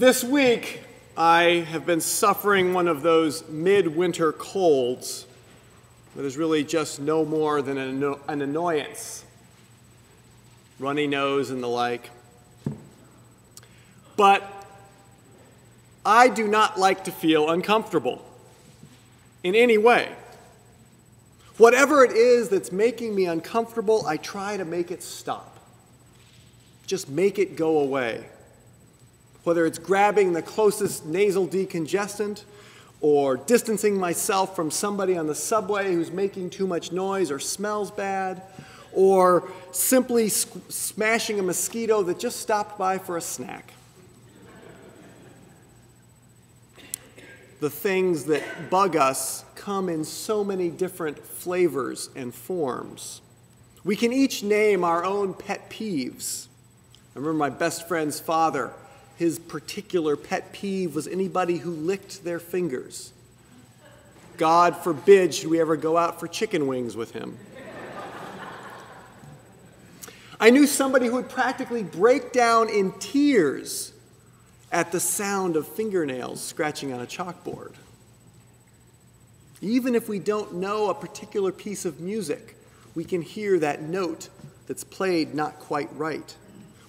This week, I have been suffering one of those midwinter colds that is really just no more than an annoyance. Runny nose and the like. But I do not like to feel uncomfortable in any way. Whatever it is that's making me uncomfortable, I try to make it stop. Just make it go away. Whether it's grabbing the closest nasal decongestant or distancing myself from somebody on the subway who's making too much noise or smells bad, or simply smashing a mosquito that just stopped by for a snack. The things that bug us come in so many different flavors and forms. We can each name our own pet peeves. I remember my best friend's father. His particular pet peeve was anybody who licked their fingers. God forbid should we ever go out for chicken wings with him. I knew somebody who would practically break down in tears at the sound of fingernails scratching on a chalkboard. Even if we don't know a particular piece of music, we can hear that note that's played not quite right.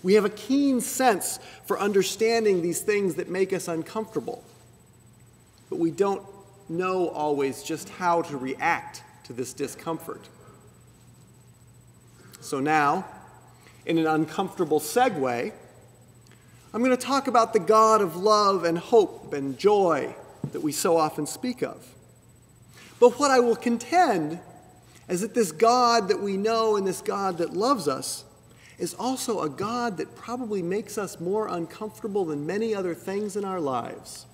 We have a keen sense for understanding these things that make us uncomfortable, but we don't know always just how to react to this discomfort. So now, in an uncomfortable segue, I'm going to talk about the God of love and hope and joy that we so often speak of. But what I will contend is that this God that we know and this God that loves us is also a God that probably makes us more uncomfortable than many other things in our lives.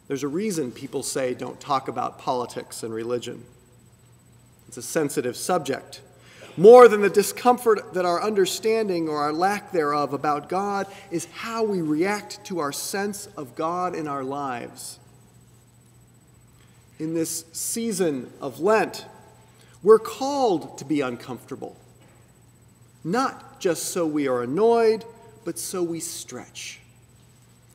There's a reason people say don't talk about politics and religion. It's a sensitive subject. More than the discomfort that our understanding or our lack thereof about God is how we react to our sense of God in our lives. In this season of Lent, we're called to be uncomfortable. Not just so we are annoyed, but so we stretch.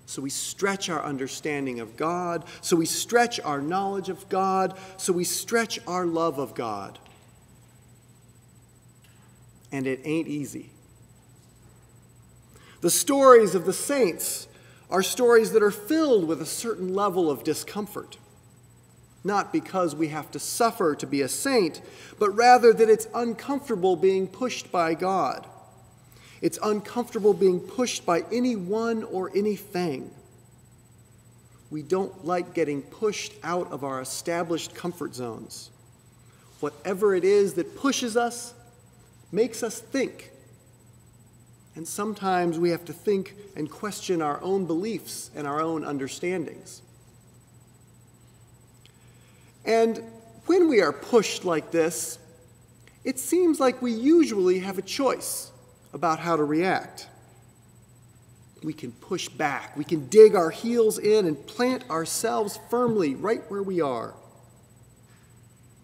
So we stretch our understanding of God, so we stretch our knowledge of God, so we stretch our love of God. And it ain't easy. The stories of the saints are stories that are filled with a certain level of discomfort. Not because we have to suffer to be a saint, but rather that it's uncomfortable being pushed by God. It's uncomfortable being pushed by anyone or anything. We don't like getting pushed out of our established comfort zones. Whatever it is that pushes us makes us think. And sometimes we have to think and question our own beliefs and our own understandings. And when we are pushed like this, it seems like we usually have a choice about how to react. We can push back. We can dig our heels in and plant ourselves firmly right where we are,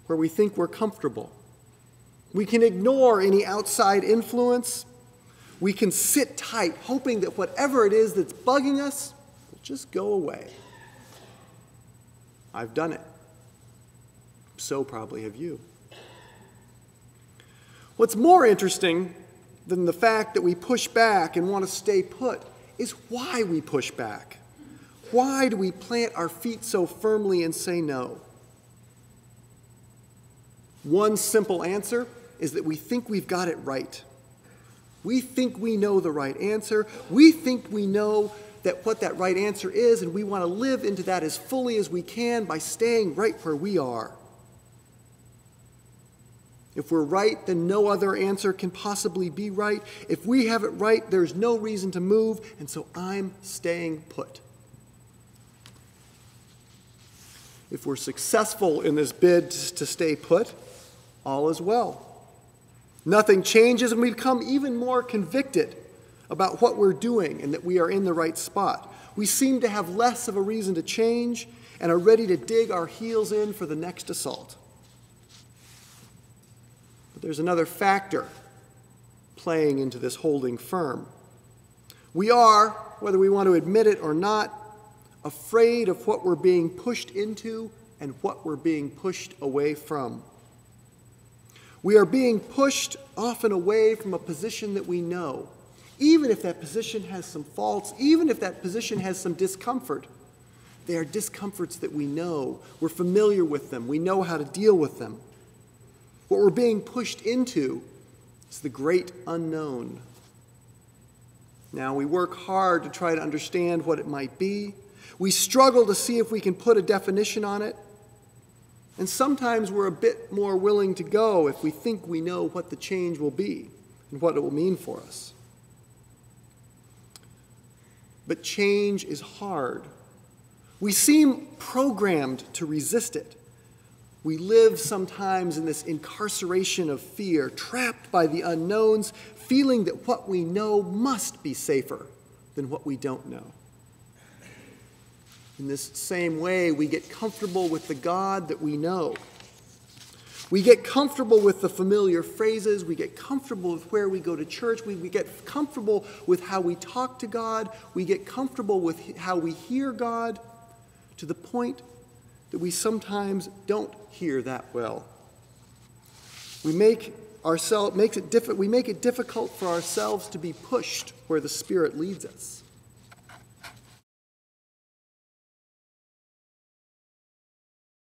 where we think we're comfortable. We can ignore any outside influence. We can sit tight, hoping that whatever it is that's bugging us will just go away. I've done it. So probably have you. What's more interesting than the fact that we push back and want to stay put is why we push back. Why do we plant our feet so firmly and say no? One simple answer is that we think we've got it right. We think we know the right answer. We think we know that what that right answer is, and we want to live into that as fully as we can by staying right where we are. If we're right, then no other answer can possibly be right. If we have it right, there's no reason to move, and so I'm staying put. If we're successful in this bid to stay put, all is well. Nothing changes, and we become even more convicted about what we're doing and that we are in the right spot. We seem to have less of a reason to change and are ready to dig our heels in for the next assault. But there's another factor playing into this holding firm. We are, whether we want to admit it or not, afraid of what we're being pushed into and what we're being pushed away from. We are being pushed often away from a position that we know, even if that position has some faults, even if that position has some discomfort. They are discomforts that we know. We're familiar with them. We know how to deal with them. What we're being pushed into is the great unknown. Now, we work hard to try to understand what it might be. We struggle to see if we can put a definition on it. And sometimes we're a bit more willing to go if we think we know what the change will be and what it will mean for us. But change is hard. We seem programmed to resist it. We live sometimes in this incarceration of fear, trapped by the unknowns, feeling that what we know must be safer than what we don't know. In this same way, we get comfortable with the God that we know. We get comfortable with the familiar phrases. We get comfortable with where we go to church. We get comfortable with how we talk to God. We get comfortable with how we hear God, to the point that we sometimes don't hear that well. We make it difficult for ourselves to be pushed where the Spirit leads us.